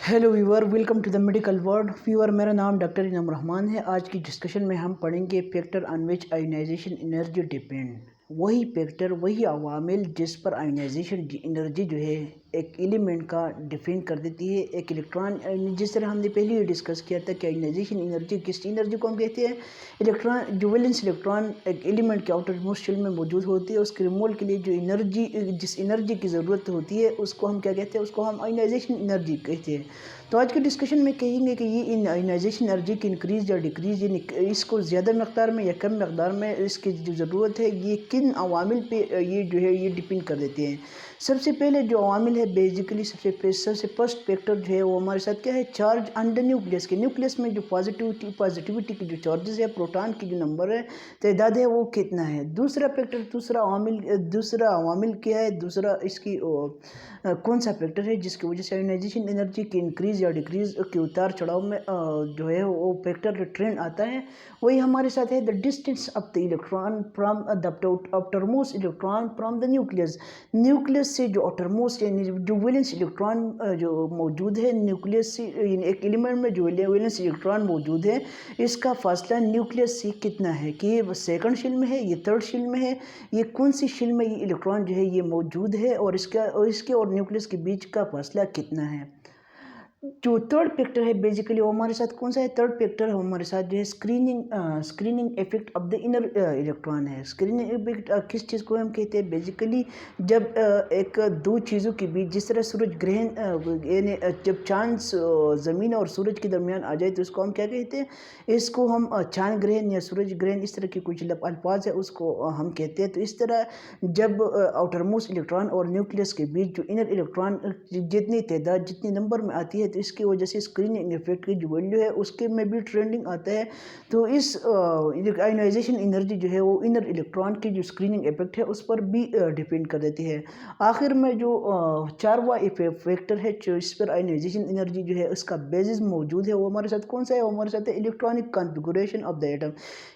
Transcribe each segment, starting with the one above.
Hello viewer, welcome to the medical world. Viewer, मेरा नाम doctor इनाम रहमान है। आज की डिस्कशन में हम पढ़ेंगे factor on which ionization energy depend. वही फैक्टर, वही अवामिल जिस पर आयोनाइजेशन एनर्जी जो है एक एलिमेंट का डिफाइन कर देती है। एक इलेक्ट्रॉन, जिस तरह हमने पहले ही डिस्कस किया था कि आयोनाइजेशन एनर्जी किस एनर्जी को हम कहते हैं। इलेक्ट्रॉन, जो वैलेंस इलेक्ट्रॉन एक एलिमेंट के आउटर मोस्ट शेल में मौजूद होती है, उसके रिमूवल के लिए जो एनर्जी, जिस एनर्जी की ज़रूरत होती है उसको हम क्या कहते हैं, उसको हम आयोनाइजेशन एनर्जी कहते हैं। तो आज के डिस्कशन में कहेंगे कि ये इन आयोनाइजेशन एनर्जी की इंक्रीज़ या डिक्रीज़, इसको ज़्यादा मकदार में या कम मकदार में इसकी जो ज़रूरत है ये किन अवामिल पे ये जो है ये डिपेंड कर देते हैं। सबसे पहले जो अवामिल है बेसिकली सबसे फर्स्ट फैक्टर जो है वो हमारे साथ क्या है, चार्ज अंडर न्यूक्लियस के। न्यूक्लियस में जो पॉजिटिविटी की जो चार्जेस है, प्रोटॉन की जो नंबर है, तादाद है, वो कितना है। दूसरा फैक्टर, दूसरा अवामिल क्या है, दूसरा इसकी कौन सा फैक्टर है जिसकी वजह से आयोनाइजेशन एनर्जी की इंक्रीज़ या डिक्रीज़ के उतार चढ़ाव में जो है वो फैक्टर ट्रेंड आता है। वही हमारे साथ है the distance of the electron from the outermost electron from the nucleus से जो आउटरमोस्ट यानी जो वैलेंस इलेक्ट्रॉन जो मौजूद है न्यूक्लियस से, एक एलिमेंट में जो वैलेंस इलेक्ट्रॉन मौजूद है, इसका फासला न्यूक्लियस से कितना है, कि ये सेकंड शेल में है, ये थर्ड शेल में है, ये कौन सी शेल में ये इलेक्ट्रॉन जो है ये मौजूद है, और इसके और न्यूक्लियस के बीच का फासला कितना है। जो थर्ड फैक्टर है बेसिकली वो हमारे साथ कौन सा है, थर्ड फैक्टर हमारे साथ जो है screening effect of the inner electron है। स्क्रीनिंग इफेक्ट किस चीज़ को हम कहते हैं, बेसिकली जब एक दो चीज़ों के बीच, जिस तरह सूरज ग्रहण यानी जब चांद ज़मीन और सूरज के दरमियान आ जाए तो उसको हम क्या कहते हैं, इसको हम चांद ग्रहण या सूरज ग्रहण, इस तरह की कुछ अल्फाज है उसको हम कहते हैं। तो इस तरह जब आउटर मोस्ट इलेक्ट्रॉन और न्यूक्लियस के बीच जो इनर इलेक्ट्रॉन जितनी तादाद जितनी नंबर में आती है, तो इसकी वजह से स्क्रीनिंग इफेक्ट की जो वैल्यू है उसके में भी ट्रेंडिंग आता है। तो इस आयोनाइजेशन एनर्जी जो है वो इनर इलेक्ट्रॉन की जो स्क्रीनिंग इफेक्ट है उस पर भी डिपेंड कर देती है। आखिर में जो चारवा फैक्टर है जो इस पर आयोनाइजेशन एनर्जी जो है उसका बेसिस मौजूद है, वो हमारे साथ कौन सा है, वो हमारे साथ है electronic configuration of the atom.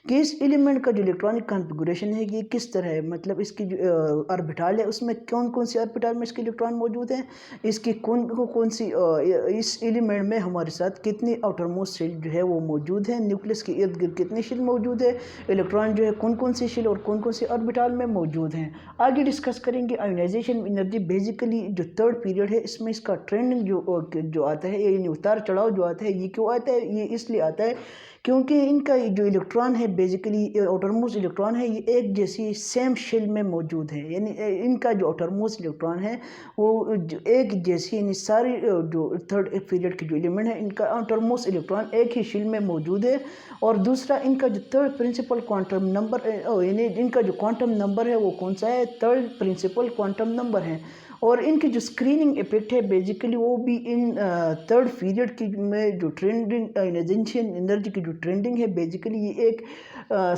कि इस एलिमेंट का जो इलेक्ट्रॉनिक कॉन्फ़िगरेशन है ये किस तरह है, मतलब इसकी जो ऑर्बिटल है उसमें कौन कौन सी ऑर्बिटल में इसके इलेक्ट्रॉन मौजूद हैं, इसकी कौन सी इस एलिमेंट में हमारे साथ कितनी आउटर मोस्ट शेल जो है वो मौजूद है, न्यूक्लियस के इर्द गिर्द कितनी शेल मौजूद है, इलेक्ट्रॉन जो है कौन कौन सी शेल और कौन कौन सी ऑर्बिटल में मौजूद हैं। आगे डिस्कस करेंगे आयोनाइजेशन एनर्जी। बेसिकली जो थर्ड पीरियड है इसमें इसका ट्रेंडिंग जो आता है, यानी उतार चढ़ाव जो आता है, ये क्यों आता है, ये इसलिए आता है क्योंकि इनका जो इलेक्ट्रॉन है बेसिकली आउटरमोस्ट इलेक्ट्रॉन है ये एक जैसी सेम शेल में मौजूद है। यानी इनका जो आउटरमोस्ट इलेक्ट्रॉन है वो एक जैसी, यानी सारी जो थर्ड पीरियड के जो एलिमेंट है इनका आउटरमोस्ट इलेक्ट्रॉन एक ही शेल में मौजूद है। और दूसरा इनका जो थर्ड प्रिंसिपल क्वांटम नंबर, यानी इनका जो क्वांटम नंबर है वो कौन सा है, थर्ड प्रिंसिपल क्वांटम नंबर है। और इनकी जो स्क्रीनिंग इफेक्ट है बेसिकली वो भी इन थर्ड पीरियड की में जो ट्रेंडिंग आयोनाइजेशन एनर्जी की जो ट्रेंडिंग है बेसिकली ये एक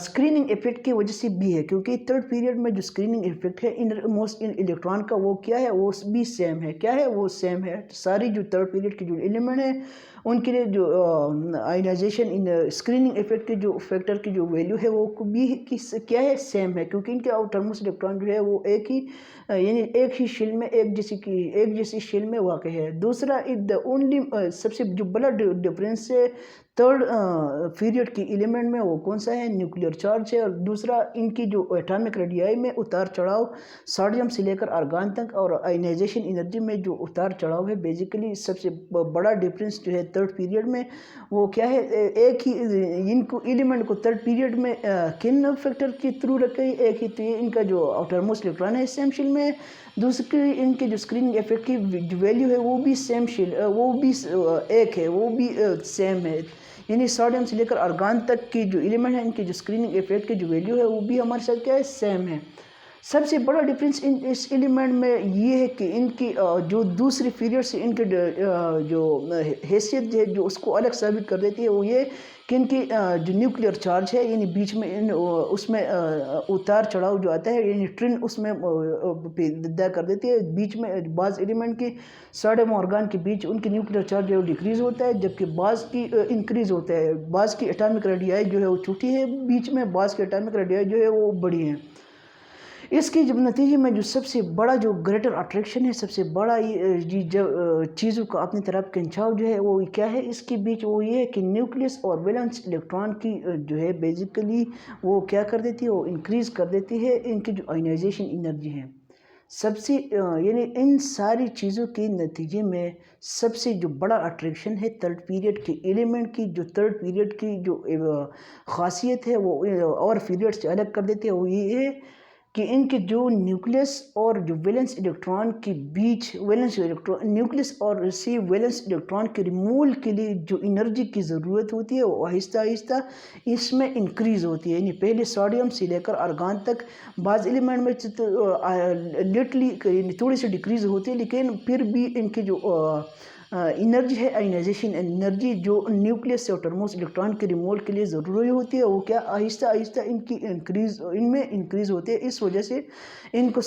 स्क्रीनिंग इफेक्ट की वजह से भी है, क्योंकि थर्ड पीरियड में जो स्क्रीनिंग इफेक्ट है इनर मोस्ट इलेक्ट्रॉन का वो क्या है, वो भी सेम है। क्या है, वो सेम है। सारी जो थर्ड पीरियड की जो एलिमेंट है उनके लिए जो आयोनाइजेशन इन स्क्रीनिंग इफेक्ट के जो फैक्टर की जो वैल्यू है वो भी क्या है, सेम है, क्योंकि इनके आउटरमोस्ट इलेक्ट्रॉन जो है वो एक ही यानी एक ही शेल में एक जैसी शेल में वाक़ है। दूसरा द ओनली सबसे जो बड़ा डिफरेंस है थर्ड पीरियड की एलिमेंट में वो कौन सा है, न्यूक्लियर चार्ज है। और दूसरा इनकी जो एटॉमिक रेडियाई में उतार चढ़ाव सोडियम से लेकर आर्गन तक, और आयोनाइजेशन एनर्जी में जो उतार चढ़ाव है बेसिकली सबसे बड़ा डिफरेंस जो है थर्ड पीरियड में वो क्या है, एक ही इनको एलिमेंट को थर्ड पीरियड में किन फैक्टर के थ्रू रखे, एक ही, तो इनका जो आउटरमोस्ट इलेक्ट्रॉन है सेम शेल में, दूसरी इनके जो स्क्रीनिंग इफेक्ट की जो वैल्यू है वो भी सेम शेल, वो भी एक है, वो भी सेम है। यानी सोडियम से लेकर आर्गन तक की जो एलिमेंट है इनकी जो स्क्रीनिंग इफेक्ट की जो वैल्यू है वो भी हमारे साथ क्या है, सेम है। सबसे बड़ा डिफरेंस इस एलिमेंट में ये है कि इनकी जो दूसरी पीरियड से इनके जो हैसियत है जो उसको अलग साबित कर देती है वो ये कि इनकी जो न्यूक्लियर चार्ज है, यानी बीच में उसमें उतार चढ़ाव जो आता है, यानी ट्रेंड उसमें पैदा कर देती है। बीच में बाज़ एलिमेंट की सोडियम और आर्गन के बीच उनकी न्यूक्लियर चार्ज जो है वो डिक्रीज़ होता है, जबकि बाज़ की इंक्रीज़ होता है। बाज़ की एटॉमिक रेडियाई जो है वो छोटी है बीच में, बाज़ की एटॉमिक रेडियाई जो है वो बड़ी है। اس کے جب نتیجے میں جو سب سے بڑا جو گریٹر اٹریکشن ہے، سب سے بڑا چیزوں کا اپنی طرف کھنچاؤ جو ہے وہ کیا ہے اس کے بیچ، وہ یہ ہے کہ نیوکلیس اور ویلنس الیکٹران کی جو ہے بیسیکلی وہ کیا کر دیتی ہے، وہ انکریز کر دیتی ہے ان کی جو آئنائزیشن انرجی ہے۔ سب سے یعنی ان ساری چیزوں کے نتیجے میں سب سے جو بڑا اٹریکشن ہے تھرڈ پیریڈ کے ایلیمنٹ کی، جو تھرڈ پیریڈ کی جو خاصیت ہے وہ اور پیریڈ سے الگ کر دیتے ہیں، وہ یہ ہے کہ ان کے جو نیوکلیس اور جو ویلنس الیکٹران کے بیچ نیوکلیس اور ویلنس الیکٹران کے ریموول کے لیے جو انرجی کی ضرورت ہوتی ہے وہ آہستہ آہستہ اس میں انکریز ہوتی ہے۔ یعنی پہلے سوڈیم سے لے کر ارگان تک بعض ایلیمنٹ میں لیٹلی تھوڑی سی ڈیکریز ہوتی ہے، لیکن پھر بھی ان کی جو انرجی ہے، آئنائزیشن انرجی جو نیوکلیس سے اور ٹرموس الیکٹران کے ریموول کے لیے ضروری ہوتی ہے، وہ کیا آہستہ آہستہ ان میں انکریز ہوتے ہیں۔ اس وجہ سے ان کو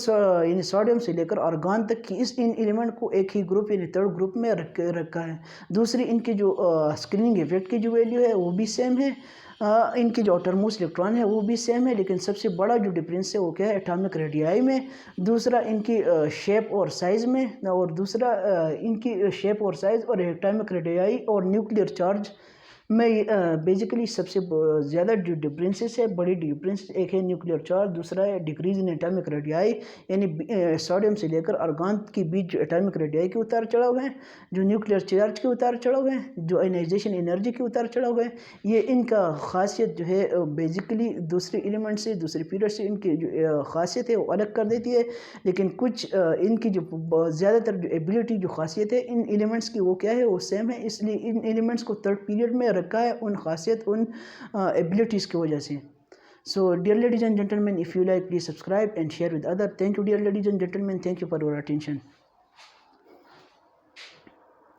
یعنی سوڈیم سے لے کر آرگان تک کی ان ایلیمنٹ کو ایک ہی گروپ یعنی تھرڈ گروپ میں رکھا ہے۔ دوسری ان کی جو اسکریننگ ایفیکٹ کی جو ویلیو ہے وہ بھی سیم ہے، ان کی جو ٹرموس الیکٹران ہے وہ بھی سیم ہے، لیکن سب سے بڑا جو ڈفرینس ہے وہ کیا ہے اٹامک ریڈیائی میں، دوسرا ان کی شیپ اور سائز میں، اور دوسرا ان کی شیپ اور سائز اور اٹامک ریڈیائی اور نیوکلیئر چارج میں بیسیکلی سب سے زیادہ جو ڈفرینسز ہے، بڑی ڈفرینس ایک ہے نیوکلیئر چارج، دوسرا ہے ڈیکریز ان اٹامک ریڈیائی، یعنی سوڈیم سے لے کر ارگان کے بیچ جو اٹامک ریڈیائی کے اتار چڑھاؤ ہیں، جو نیوکلیئر چارج کے اتار چڑھاؤ ہیں، جو آئنائزیشن انرجی کے اتار چڑھاؤ ہیں، یہ ان کا خاصیت جو ہے بیسیکلی دوسرے ایلیمنٹ سے، دوسرے پیریڈ سے ان کی جو خاصیت ہے وہ الگ کر دیتی ہے، لیکن کچھ ان کی جو زیادہ تر جو ایبیلٹی جو خاصیت ہے ان ایلیمنٹس کی وہ کیا ہے وہ سیم ہے، اس لیے ان ایلیمنٹس کو تھرڈ پیریڈ میں رکھا ہے ان خاصیت ان ایبیلٹیز کی وجہ سے۔ So dear ladies and gentlemen, if you like, please subscribe and share with others. Thank you dear ladies and gentlemen, thank you for your attention.